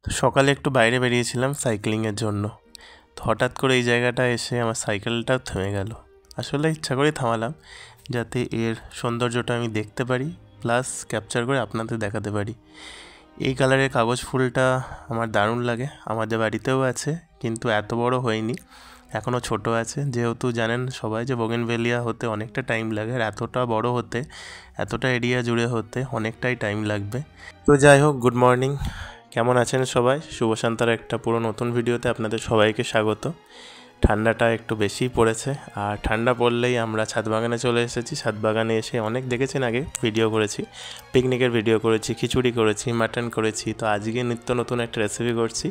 তো সকালে একটু বাইরে বেরিয়েছিলাম সাইক্লিংয়ের জন্য। তো হঠাৎ করে এই জায়গাটা এসে আমার সাইকেলটা থেমে গেল। আসলে ইচ্ছা করেই থামালাম, যাতে এর সৌন্দর্যটা আমি দেখতে পারি, প্লাস ক্যাপচার করে আপনাদের দেখাতে পারি। এই কালারের কাগজ ফুলটা আমার দারুণ লাগে, আমাদের বাড়িতেও আছে, কিন্তু এত বড় হয়নি, এখনও ছোট আছে। যেহেতু জানেন সবাই যে বোগেনভেলিয়া হতে অনেকটা টাইম লাগে, আর এতটা বড় হতে, এতটা এরিয়া জুড়ে হতে অনেকটাই টাইম লাগবে। তো যাই হোক, গুড মর্নিং, কেমন আছেন সবাই? শুভ সন্ধ্যার একটা পুরো নতুন ভিডিওতে আপনাদের সবাইকে স্বাগত। ঠান্ডাটা একটু বেশিই পড়েছে, আর ঠান্ডা পড়লেই আমরা ছাদ বাগানে চলে এসেছি। ছাদ বাগানে এসে অনেক দেখেছেন, আগে ভিডিও করেছি, পিকনিকের ভিডিও করেছি, খিচুড়ি করেছি, মাটন করেছি। তো আজকে নিত্য নতুন একটা রেসিপি করছি।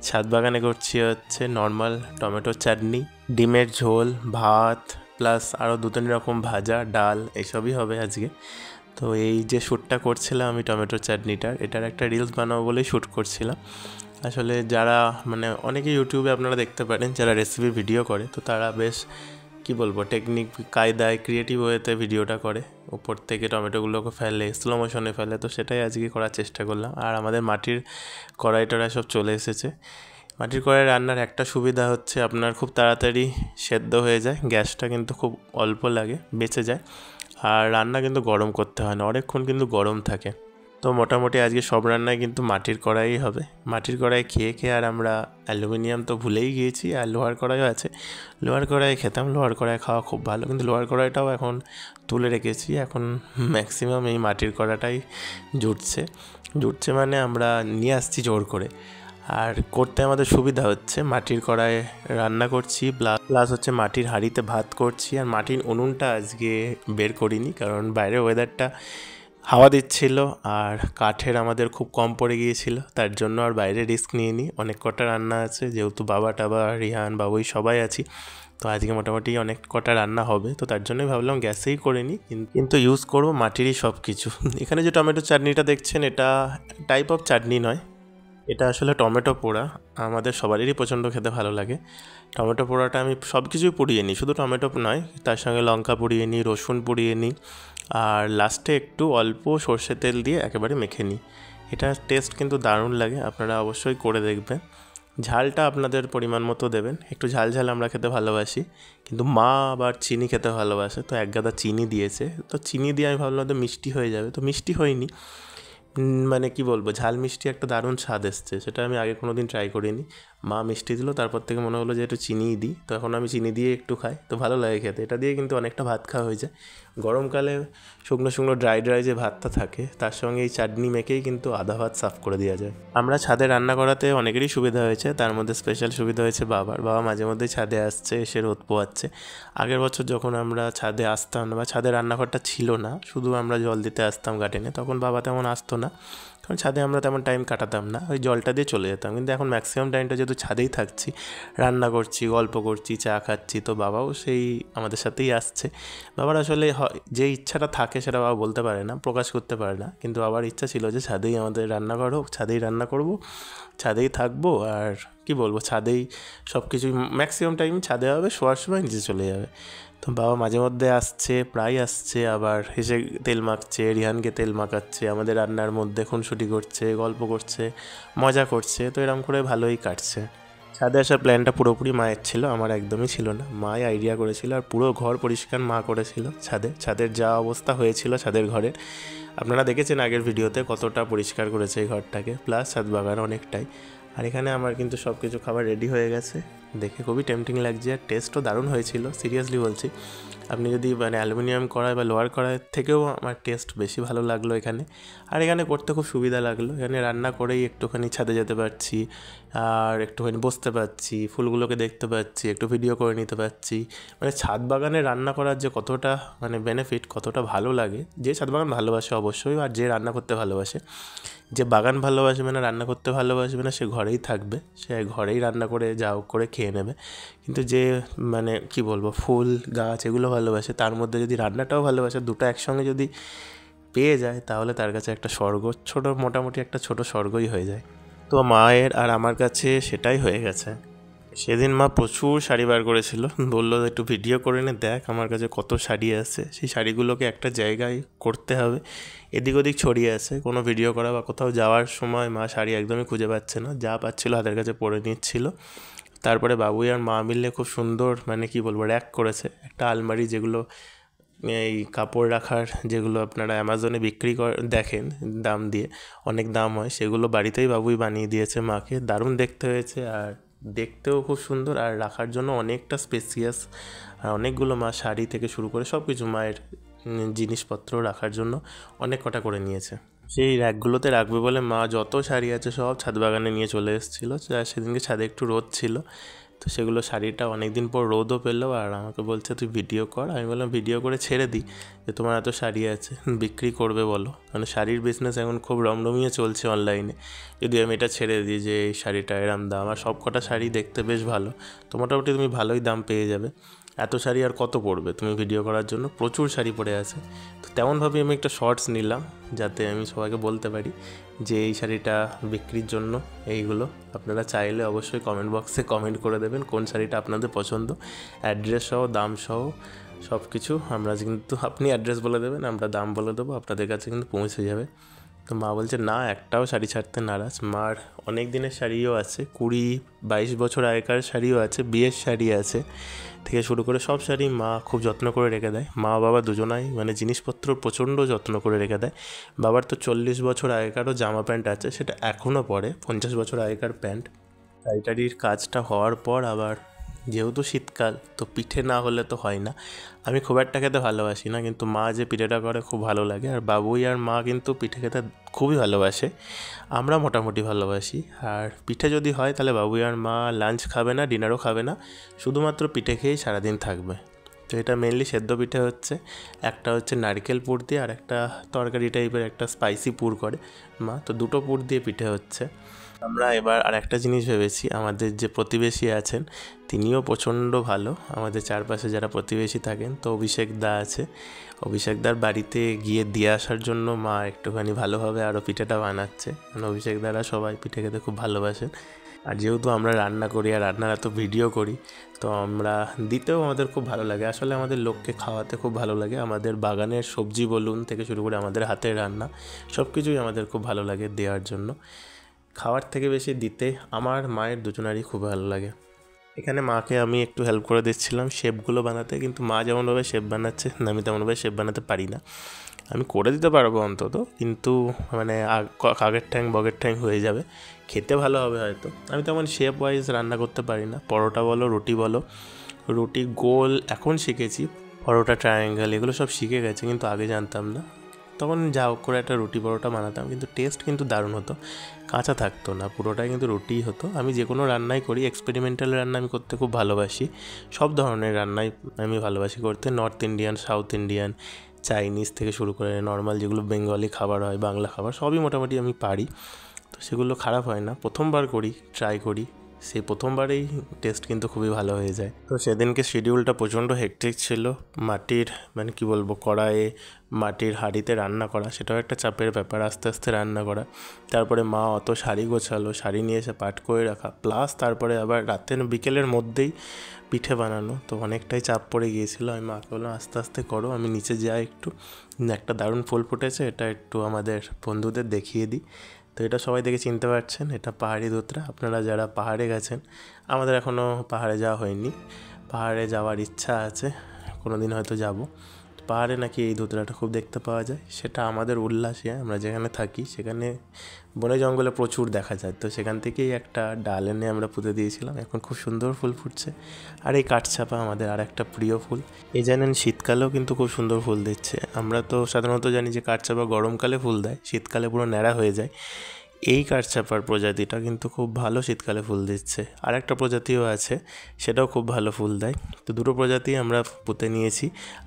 ছাদ বাগানে করছি হচ্ছে নর্মাল টমেটোর চাটনি, ডিমের ঝোল, ভাত, প্লাস আরও 2-3 রকম ভাজা, ডাল, এইসবই হবে আজকে। তো এই যে শ্যুটটা করছিলাম আমি টমেটোর চাটনিটার, এটার একটা রিলস বানাবো বলেই শ্যুট করছিলাম। আসলে যারা মানে অনেকে ইউটিউবে আপনারা দেখতে পারেন যারা রেসিপি ভিডিও করে, তো তারা বেশ কি বলবো টেকনিক কায়দায় ক্রিয়েটিভ ওয়েতে ভিডিওটা করে, উপর থেকে টমেটোগুলোকে ফেলে, স্লো মোশনে ফেলে। তো সেটাই আজকে করার চেষ্টা করলাম। আর আমাদের মাটির কড়াই টড়াই সব চলে এসেছে। মাটির কড়াই রান্নার একটা সুবিধা হচ্ছে আপনার খুব তাড়াতাড়ি সেদ্ধ হয়ে যায়, গ্যাসটা কিন্তু খুব অল্প লাগে, বেঁচে যায়। আর রান্না কিন্তু গরম করতে হয় না, অনেকক্ষণ কিন্তু গরম থাকে। তো মোটামুটি আজকে সব রান্নায় কিন্তু মাটির কড়াই হবে। মাটির কড়াই খেয়ে খেয়ে আর আমরা অ্যালুমিনিয়াম তো ভুলেই গিয়েছি, আর লোহার কড়াইও আছে। লোহার কড়াই খেতাম, লোহার কড়াই খাওয়া খুব ভালো, কিন্তু লোহার কড়াইটাও এখন তুলে রেখেছি। এখন ম্যাক্সিমাম এই মাটির কড়াটাই জুটছে মানে আমরা নিয়ে আসছি জোর করে। আর করতে আমাদের সুবিধা হচ্ছে, মাটির কড়াইয়ে রান্না করছি, প্লাস হচ্ছে মাটির হাঁড়িতে ভাত করছি। আর মাটির উনুনটা আজকে বের করিনি, কারণ বাইরের ওয়েদারটা হাওয়া দিচ্ছিল, আর কাঠের আমাদের খুব কম পড়ে গিয়েছিল, তার জন্য আর বাইরে রিস্ক নিইনি। অনেক কটা রান্না আছে, যেহেতু বাবা টাবা, রিহান, বাবুই সবাই আছি, তো আজকে মোটামুটি অনেক কটা রান্না হবে। তো তার জন্যই ভাবলাম গ্যাসেই করে নিই, কিন্তু ইউজ করবো মাটিরই সব কিছু। এখানে যে টমেটো চাটনিটা দেখছেন, এটা টাইপ অফ চাটনি নয়, এটা আসলে টমেটো পোড়া। আমাদের সবারই প্রচণ্ড খেতে ভালো লাগে। টমেটো পোড়াটা আমি সব কিছুই পুড়িয়ে নিই, শুধু টমেটো নয়, তার সঙ্গে লঙ্কা পুড়িয়ে নিই, রসুন পুড়িয়ে নিই, আর লাস্টে একটু অল্প সর্ষের তেল দিয়ে একেবারে মেখে নিই। এটা টেস্ট কিন্তু দারুণ লাগে, আপনারা অবশ্যই করে দেখবেন। ঝালটা আপনাদের পরিমাণ মতো দেবেন, একটু ঝাল ঝাল আমরা খেতে ভালোবাসি, কিন্তু মা আবার চিনি খেতে ভালোবাসে, তো এক গাদা চিনি দিয়েছে। তো চিনি দিয়ে আমি ভাবলাম তো মিষ্টি হয়ে যাবে, তো মিষ্টি হয়নি। মানে কি বলবো, ঝাল মিষ্টি একটা দারুণ স্বাদ এসছে, সেটা আমি আগে কোনো দিন ট্রাই করিনি। মা মিষ্টি দিল, তারপর থেকে মনে হলো যে একটু চিনিই দিই, তো এখন আমি চিনি দিয়ে একটু খাই, তো ভালো লাগে খেতে। এটা দিয়ে কিন্তু অনেকটা ভাত খাওয়া হয়ে যায়। গরমকালে শুকনো শুকনো ড্রাই ড্রাই যে ভাতটা থাকে, তার সঙ্গে এই চাটনি মেখেই কিন্তু আধা ভাত সাফ করে দেওয়া যায়। আমরা ছাদে রান্না করাতে অনেকেরই সুবিধা হয়েছে, তার মধ্যে স্পেশাল সুবিধা হয়েছে বাবার। বাবা মাঝে মধ্যেই ছাদে আসছে, এসে রোদ পোয়াচ্ছে। আগের বছর যখন আমরা ছাদে আসতাম না, বা ছাদে রান্নাঘরটা ছিল না, শুধু আমরা জল দিতে আসতাম গার্ডেনে, তখন বাবা তেমন আসতো না, কারণ ছাদে আমরা তেমন টাইম কাটাতাম না, ওই জলটা দিয়ে চলে যেতাম। কিন্তু এখন ম্যাক্সিমাম টাইমটা যেহেতু ছাদেই থাকছি, রান্না করছি, গল্প করছি, চা খাচ্ছি, তো বাবাও সেই আমাদের সাথেই আসছে। বাবার আসলে যে ইচ্ছাটা থাকে সেটা বাবা বলতে পারে না, প্রকাশ করতে পারে না, কিন্তু বাবার ইচ্ছা ছিল যে ছাদেই আমাদের রান্নাঘর হোক, ছাদেই রান্না করব, ছাদেই থাকবো। আর কি বলবো, ছাদেই সব কিছুই ম্যাক্সিমাম টাইম ছাদে হবে, শোয়ার সময় নিচে চলে যাবে। তো বাবা মাঝে মধ্যে আসছে, প্রায় আসছে, আবার হেসে তেল মাখছে, রিহানকে তেল মাখাচ্ছে, আমাদের রান্নার মধ্যে খুনসুটি করছে, গল্প করছে, মজা করছে। তো এরকম করে ভালোই কাটছে। ছাদে আসার প্ল্যানটা পুরোপুরি মায়ের ছিল, আমার একদমই ছিল না। মাই আইডিয়া করেছিল, আর পুরো ঘর পরিষ্কার মা করেছিল। ছাদের যা অবস্থা হয়েছিল ছাদের ঘরের, আপনারা দেখেছেন আগের ভিডিওতে কতটা পরিষ্কার করেছে এই ঘরটাকে, প্লাস ছাদ বাগান অনেকটাই। আর এখানে আমার কিন্তু সব কিছু খাবার রেডি হয়ে গেছে, দেখে খুবই টেম্পটিং লাগছে, আর টেস্টও দারুণ হয়েছিল, সিরিয়াসলি বলছি। আপনি যদি মানে অ্যালুমিনিয়াম কড়াই বা লোহার কড়াইয়ের থেকেও আমার টেস্ট বেশি ভালো লাগলো এখানে। আর এখানে করতে খুব সুবিধা লাগলো, এখানে রান্না করেই একটুখানি ছাদে যেতে পারছি, আর একটুখানি বসতে পারছি, ফুলগুলোকে দেখতে পাচ্ছি, একটু ভিডিও করে নিতে পারছি। মানে ছাদ বাগানে রান্না করার যে কতটা মানে বেনিফিট, কতটা ভালো লাগে, যে ছাদ বাগান ভালোবাসে অবশ্যই, আর যে রান্না করতে ভালোবাসে। যে বাগান ভালোবাসবে না, রান্না করতে ভালোবাসবে না, সে ঘরেই থাকবে, সে ঘরেই রান্না করে যা হোক করে খেয়ে নেবে। কিন্তু যে মানে কি বলবো, ফুল গাছ এগুলো ভালোবাসে, তার মধ্যে যদি রান্নাটাও ভালোবাসে, দুটো একসঙ্গে যদি পেয়ে যায়, তাহলে তার কাছে একটা স্বর্গ, মোটামুটি একটা ছোট স্বর্গই হয়ে যায়। তো মায়ের আর আমার কাছে সেটাই হয়ে গেছে। সেদিন মা প্রচুর শাড়ি বার করেছিল, বললো একটু ভিডিও করে নে, দেখ আমার কাছে কত শাড়ি আছে। সেই শাড়িগুলোকে একটা জায়গায় করতে হবে, এদিক ওদিক ছড়িয়ে আছে। কোনো ভিডিও করা বা কোথাও যাওয়ার সময় মা শাড়ি একদমই খুঁজে পাচ্ছে না, যা পাচ্ছিল হাতের কাছে পরে নিচ্ছিল। তারপরে বাবুই আর মা মিলে খুব সুন্দর মানে কি বলবো র্যাক করেছে, একটা আলমারি, যেগুলো এই কাপড় রাখার, যেগুলো আপনারা অ্যামাজনে বিক্রি দেখেন দাম দিয়ে, অনেক দাম হয়, সেগুলো বাড়িতেই বাবুই বানিয়ে দিয়েছে মাকে। দারুণ দেখতে হয়েছে, আর দেখতেও খুব সুন্দর, আর রাখার জন্য অনেকটা স্পেসিয়াস। আর অনেকগুলো মা শাড়ি থেকে শুরু করে সব কিছু মায়ের জিনিসপত্র রাখার জন্য অনেক কটা করে নিয়েছে। সেই র্যাকগুলোতে রাখবে বলে মা যত শাড়ি আছে সব ছাদ বাগানে নিয়ে চলে এসেছিলো। সেদিনকে ছাদে একটু রোদ ছিল, তো সেগুলো শাড়িটা অনেক দিন পর রোদও পেলো, আর আমাকে বলছে তুই ভিডিও কর। আমি বললাম ভিডিও করে ছেড়ে দিই, যে তোমার এত শাড়ি আছে বিক্রি করবে বলো, কারণ শাড়ির বিজনেস এখন খুব রমরমিয়ে চলছে অনলাইনে। যদি আমি এটা ছেড়ে দিই যে এই শাড়িটা এরম দাম, আর সব কটা শাড়ি দেখতে বেশ ভালো, তো মোটামুটি তুমি ভালোই দাম পেয়ে যাবে। এত শাড়ি আর কত পড়বে তুমি ভিডিও করার জন্য, প্রচুর শাড়ি পরে আছে। তো তেমনভাবেই আমি একটা শর্টস নিলাম, যাতে আমি সবাইকে বলতে পারি যে এই শাড়িটা বিক্রির জন্য এইগুলো। আপনারা চাইলে অবশ্যই কমেন্ট বক্সে কমেন্ট করে দেবেন কোন শাড়িটা আপনাদের পছন্দ, অ্যাড্রেস সহ দাম সহ সব কিছু। আমরা কিন্তু আপনি অ্যাড্রেস বলে দেবেন, আমরা দাম বলে দেবো, আপনাদের কাছে কিন্তু পৌঁছে যাবে। তো মা বলছে না, একটাও শাড়ি ছাড়তে নারাজ। মার অনেক দিনের শাড়িও আছে, 20-22 বছর আগেকার শাড়িও আছে, বিয়ের শাড়ি আছে থেকে শুরু করে সব শাড়ি মা খুব যত্ন করে রেখে দেয়। মা বাবা দুজনাই মানে জিনিসপত্র প্রচণ্ড যত্ন করে রেখে দেয়। বাবার তো 40 বছর আগেকারও জামা প্যান্ট আছে, সেটা এখনও পরে, 50 বছর আগেকার প্যান্ট। শাড়িটারির কাজটা হওয়ার পর আবার যেহেতু শীতকাল, তো পিঠে না হলে তো হয় না। আমি খুব একটা খেতে ভালোবাসি না, কিন্তু মা যে পিঠেটা করে খুব ভালো লাগে। আর বাবুই আর মা কিন্তু পিঠে খেতে খুবই ভালোবাসে, আমরা মোটামুটি ভালোবাসি। আর পিঠে যদি হয় তাহলে বাবুই আর মা লাঞ্চ খাবে না, ডিনারও খাবে না, শুধুমাত্র পিঠে খেয়েই সারাদিন থাকবে। তো এটা মেনলি সেদ্ধ পিঠে হচ্ছে, একটা হচ্ছে নারকেল পুর দিয়ে, আর একটা তরকারি টাইপের একটা স্পাইসি পুর করে মা, তো দুটো পুর দিয়ে পিঠে হচ্ছে। আমরা এবার আর একটা জিনিস ভেবেছি, আমাদের যে প্রতিবেশী আছেন তিনিও প্রচণ্ড ভালো, আমাদের চারপাশে যারা প্রতিবেশী থাকেন, তো অভিষেক দা আছে, অভিষেক দার বাড়িতে গিয়ে দিয়ে আসার জন্য মা একটুখানি ভালোভাবে আরও পিঠেটা বানাচ্ছে, কারণ অভিষেক দারা সবাই পিঠে খেতে খুব ভালোবাসেন। আর যেহেতু আমরা রান্না করি আর রান্নার এত ভিডিও করি, তো আমরা দিতেও আমাদের খুব ভালো লাগে। আসলে আমাদের লোককে খাওয়াতে খুব ভালো লাগে, আমাদের বাগানের সবজি বলুন থেকে শুরু করে আমাদের হাতের রান্না সব কিছুই আমাদের খুব ভালো লাগে দেওয়ার জন্য। খাওয়ার থেকে বেশি দিতে আমার মায়ের দুজনারই খুব ভালো লাগে। এখানে মাকে আমি একটু হেল্প করে দিচ্ছিলাম শেপগুলো বানাতে, কিন্তু মা যেমনভাবে শেপ বানাচ্ছে আমি তেমনভাবে শেপ বানাতে পারি না। আমি করে দিতে পারবো অন্তত, কিন্তু মানে কাকের ঠ্যাং বগের ঠ্যাং হয়ে যাবে, খেতে ভালো হবে হয়তো। আমি তেমন শেপ ওয়াইজ রান্না করতে পারি না, পরোটা বলো রুটি বলো, রুটি গোল এখন শিখেছি, পরোটা ট্রায়াঙ্গেল এগুলো সব শিখে গেছে, কিন্তু আগে জানতাম না। তখন যা হোক করে একটা রুটি পরোটা বানাতাম, কিন্তু টেস্ট কিন্তু দারুণ হতো, কাঁচা থাকতো না, পুরোটাই কিন্তু রুটিই হতো। আমি যে কোনো রান্নাই করি, এক্সপেরিমেন্টাল রান্না আমি করতে খুব ভালোবাসি, সব ধরনের রান্নাই আমি ভালোবাসি করতে, north Indian, south Indian, Chinese থেকে শুরু করে নর্মাল যেগুলো বেঙ্গলি খাবার হয়, বাংলা খাবার সবই মোটামুটি আমি পারি। তো সেগুলো খারাপ হয় না, প্রথমবার করি, ট্রাই করি, সেই প্রথমবারেই টেস্ট কিন্তু খুবই ভালো হয়ে যায়। তো সেদিনকে শিডিউলটা প্রচণ্ড হেক্টিক ছিল, মাটির মানে কি বলবো কড়াইয়ে মাটির হাঁড়িতে রান্না করা সেটাও একটা চাপের ব্যাপার, আস্তে আস্তে রান্না করা, তারপরে মা অত শাড়ি গোছালো, শাড়ি নিয়ে এসে পাট করে রাখা, প্লাস তারপরে আবার রাতের বিকেলের মধ্যেই পিঠে বানানো, তো অনেকটাই চাপ পড়ে গিয়েছিলো। আমি মাকে বললাম আস্তে আস্তে করো, আমি নিচে যাই একটু, একটা দারুণ ফুল ফুটেছে, এটা একটু আমাদের বন্ধুদের দেখিয়ে দিই। তো এটা সবাই দেখে চিনতে পারছেন, এটা পাহাড়ি ধুতরা। আপনারা যারা পাহাড়ে গেছেন, আমাদের এখনও পাহাড়ে যাওয়া হয়নি, পাহাড়ে যাওয়ার ইচ্ছা আছে, কোনো দিন হয়তো যাব। পাহাড়ে নাকি এই ধুতরাটা খুব দেখতে পাওয়া যায়, সেটা আমাদের উল্লাসে, আমরা যেখানে থাকি সেখানে বনে জঙ্গলে প্রচুর দেখা যায়, তো সেখান থেকেই একটা ডাল এনে আমরা পুঁতে দিয়েছিলাম, এখন খুব সুন্দর ফুল ফুটছে। আর এই কাঠচাপা আমাদের আর একটা প্রিয় ফুল, এই জানেন শীতকালেও কিন্তু খুব সুন্দর ফুল দিচ্ছে। আমরা তো সাধারণত জানি যে কাঠচাপা গরমকালে ফুল দেয়, শীতকালে পুরো ন্যাড়া হয়ে যায়। এই কাঠচাপার প্রজাতিটা কিন্তু খুব ভালো শীতকালে ফুল দিচ্ছে, আর একটা প্রজাতিও আছে সেটাও খুব ভালো ফুল দেয়। তো দুটো প্রজাতি আমরা পুঁতে নিয়েছি,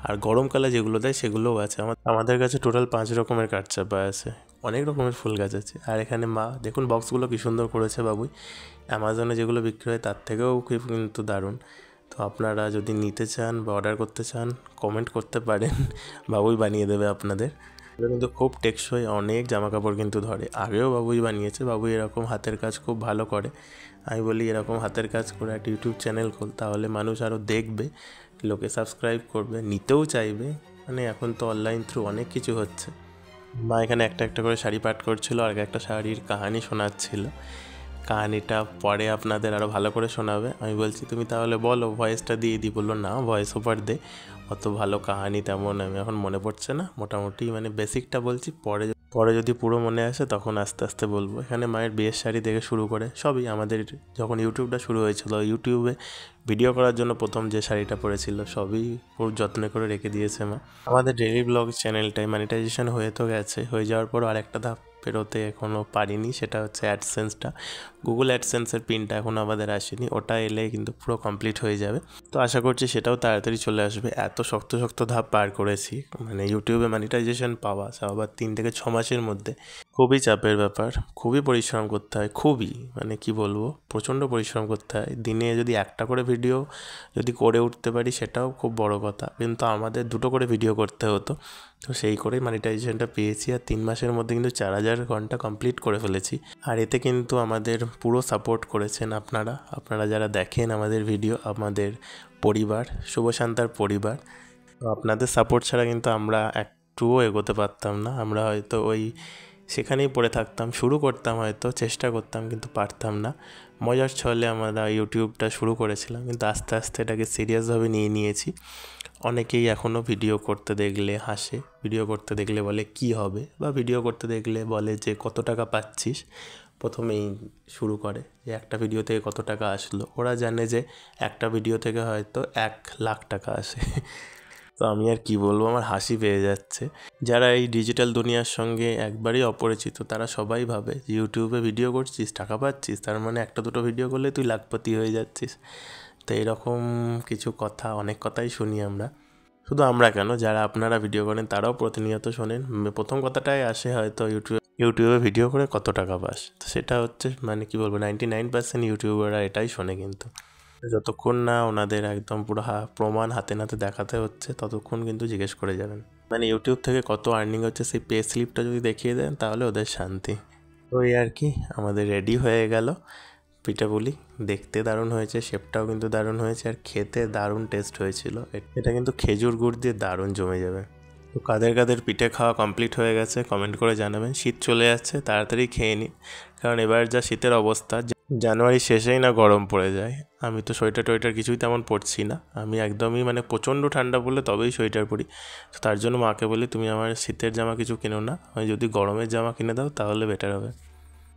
আর গরমকালে যেগুলো দেয় সেগুলোও আছে। আমাদের কাছে টোটাল 5 রকমের কাঠচাপা আছে, অনেক রকমের ফুল গাছ আছে। আর এখানে মা দেখুন বক্সগুলো কী সুন্দর করেছে বাবুই, অ্যামাজনে যেগুলো বিক্রি হয় তার থেকেও কিন্তু দারুণ। তো আপনারা যদি নিতে চান বা অর্ডার করতে চান কমেন্ট করতে পারেন, বাবুই বানিয়ে দেবে আপনাদের। এটা কিন্তু খুব টেকসই, অনেক জামা কাপড় কিন্তু ধরে। আগেও বাবুই বানিয়েছে, বাবুই এরকম হাতের কাজ খুব ভালো করে। আমি বলি এরকম হাতের কাজ করে একটা ইউটিউব চ্যানেল খোল, তাহলে মানুষ আরও দেখবে, লোকে সাবস্ক্রাইব করবে, নিতেও চাইবে। মানে এখন তো অনলাইন থ্রু অনেক কিছু হচ্ছে। মা এখানে একটা একটা করে শাড়ি পাঠ করছিল আর একটা শাড়ির কাহানি শোনাচ্ছিল। কাহানিটা পরে আপনাদের আরও ভালো করে শোনাবে। আমি বলছি তুমি তাহলে বলো, ভয়েসটা দিয়ে দিই। বললো না, ভয়েস ওভার দে, অত ভালো কাহানি তেমন আমি এখন মনে পড়ছে না, মোটামুটি মানে বেসিকটা বলছি, পরে পরে যদি পুরো মনে আসে তখন আস্তে আস্তে বলবো। এখানে মায়ের বিয়ের শাড়ি থেকে শুরু করে সবই, আমাদের যখন ইউটিউবটা শুরু হয়েছিল, ইউটিউবে ভিডিও করার জন্য প্রথম যে শাড়িটা পরেছিল সবই খুব যত্ন করে রেখে দিয়েছে মা। আমাদের ডেইলি ব্লগ চ্যানেলটাই মনিটাইজেশন হয়ে তো গেছে, হয়ে যাওয়ার পর আরেকটা ধাপ পেরোতে এখনও পারিনি, সেটা হচ্ছে অ্যাডসেন্সটা। গুগল অ্যাডসেন্সের পিনটা এখনও আমাদের আসেনি, ওটা এলে কিন্তু পুরো কমপ্লিট হয়ে যাবে। তো আশা করছি সেটাও তাড়াতাড়ি চলে আসবে। এত শক্ত শক্ত ধাপ পার করেছি, মানে ইউটিউবে মনিটাইজেশন পাওয়া আবার 3 থেকে 6 মাসের মধ্যে খুবই চাপের ব্যাপার, খুবই পরিশ্রম করতে হয়, খুবই মানে কি বলবো, প্রচণ্ড পরিশ্রম করতে হয়। দিনে যদি একটা করে ভিডিও যদি করে উঠতে পারি সেটাও খুব বড় কথা, কিন্তু আমাদের 2টো করে ভিডিও করতে হতো। তো সেই করেই মনিটাইজেশনটা পেয়েছি, আর 3 মাসের মধ্যে কিন্তু 4000 ঘন্টা কমপ্লিট করে ফেলেছি। আর এতে কিন্তু আমাদের পুরো সাপোর্ট করেছেন আপনারা যারা দেখেন আমাদের ভিডিও, আমাদের পরিবার, শুভশান্তার পরিবার। তো আপনাদের সাপোর্ট ছাড়া কিন্তু আমরা একটুও এগোতে পারতাম না। আমরা হয়তো সেখানেই পড়ে থাকতাম, শুরু করতাম হয়তো, চেষ্টা করতাম, কিন্তু পারতাম না। মজার ছলে আমরা ইউটিউবটা শুরু করেছিলাম, কিন্তু আস্তে আস্তে এটাকে সিরিয়াসভাবে নিয়ে নিয়েছি। অনেকেই এখনও ভিডিও করতে দেখলে হাসে, ভিডিও করতে দেখলে বলে কি হবে, বা ভিডিও করতে দেখলে বলে যে কত টাকা পাচ্ছিস, প্রথমেই শুরু করে যে একটা ভিডিও থেকে কত টাকা আসলো। ওরা জানে যে একটা ভিডিও থেকে হয়তো 1,00,000 টাকা আসে। তো আমি আর কি বলবো, আমার হাসি পেয়ে যাচ্ছে। যারা এই ডিজিটাল দুনিয়ার সঙ্গে একবারই অপরিচিত তারা সবাই ভাবে যে ইউটিউবে ভিডিও করছিস, টাকা পাচ্ছিস, তার মানে একটা দুটো ভিডিও করলে তুই লাখপতি হয়ে যাচ্ছিস। তো এরকম কিছু কথা, অনেক কথাই শুনি আমরা। শুধু আমরা কেন, যারা আপনারা ভিডিও করেন তারাও প্রতিনিয়ত শোনেন। প্রথম কথাটাই আসে হয়তো ইউটিউবে ভিডিও করে কত টাকা পাস। তো সেটা হচ্ছে মানে কি বলবো, 99% ইউটিউবাররা এটাই শোনে, কিন্তু যতক্ষণ না ওনাদের একদম পুরো প্রমাণ হাতে নাতে দেখাতে হচ্ছে ততক্ষণ কিন্তু জিজ্ঞেস করে যাবেন। মানে ইউটিউব থেকে কত আর্নিং হচ্ছে সেই পে স্লিপটা যদি দেখিয়ে দেন তাহলে ওদের শান্তি। তো এই আর কি, আমাদের রেডি হয়ে গেল পিঠাপুলি। দেখতে দারুণ হয়েছে, শেপটাও কিন্তু দারুণ হয়েছে, আর খেতে দারুণ টেস্ট হয়েছিল। এটা কিন্তু খেজুর গুড় দিয়ে দারুণ জমে যাবে। তো কাদের কাদের পিঠে খাওয়া কমপ্লিট হয়ে গেছে কমেন্ট করে জানাবেন। শীত চলে যাচ্ছে, তাড়াতাড়ি খেয়ে নিন, কারণ এবার যা শীতের অবস্থা, জানুয়ারি শেষেই না গরম পড়ে যায়। আমি তো সোয়েটার টোয়েটার কিছুই তেমন পরছি না, আমি একদমই মানে প্রচণ্ড ঠান্ডা পড়লে তবেই সোয়েটার পরি। তো তার জন্য মাকে বলি তুমি আমার শীতের জামা কিছু কিনো না, আমি যদি গরমের জামা কিনে দাও তাহলে বেটার হবে।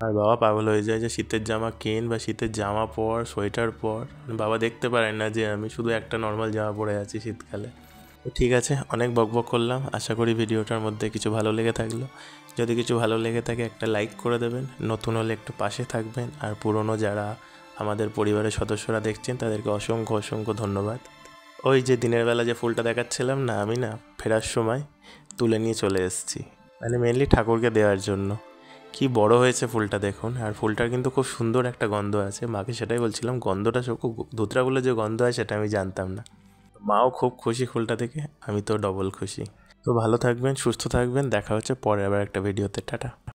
আর বাবা পাগল হয়ে যায় যে শীতের জামা কেন বা শীতের জামা পর, সোয়েটার পর। বাবা দেখতে পারেন না যে আমি শুধু একটা নর্মাল জামা পরে আছি শীতকালে। তো ঠিক আছে, অনেক বকবক করলাম। আশা করি ভিডিওটার মধ্যে কিছু ভালো লেগে থাকলো। যদি কিছু ভালো লেগে থাকে একটা লাইক করে দেবেন, নতুন হলে একটু পাশে থাকবেন, আর পুরনো যারা আমাদের পরিবারের সদস্যরা দেখছেন তাদেরকে অসংখ্য অসংখ্য ধন্যবাদ। ওই যে দিনের বেলা যে ফুলটা দেখাচ্ছিলাম না, আমি না ফেরার সময় তুলে নিয়ে চলে এসেছি, মানে মেনলি ঠাকুরকে দেওয়ার জন্য। কি বড় হয়েছে ফুলটা দেখুন, আর ফুলটার কিন্তু খুব সুন্দর একটা গন্ধ আছে। মাকে সেটাই বলছিলাম, গন্ধটা খুব, ধুতরাগুলো যে গন্ধ হয় সেটা আমি জানতাম না। মাও খুব খুশি ফুলটা দেখে, আমি তো ডবল খুশি। তো ভালো থাকবেন, সুস্থ থাকবেন, দেখা হচ্ছে পরে আবার একটা ভিডিওতে। টাটা।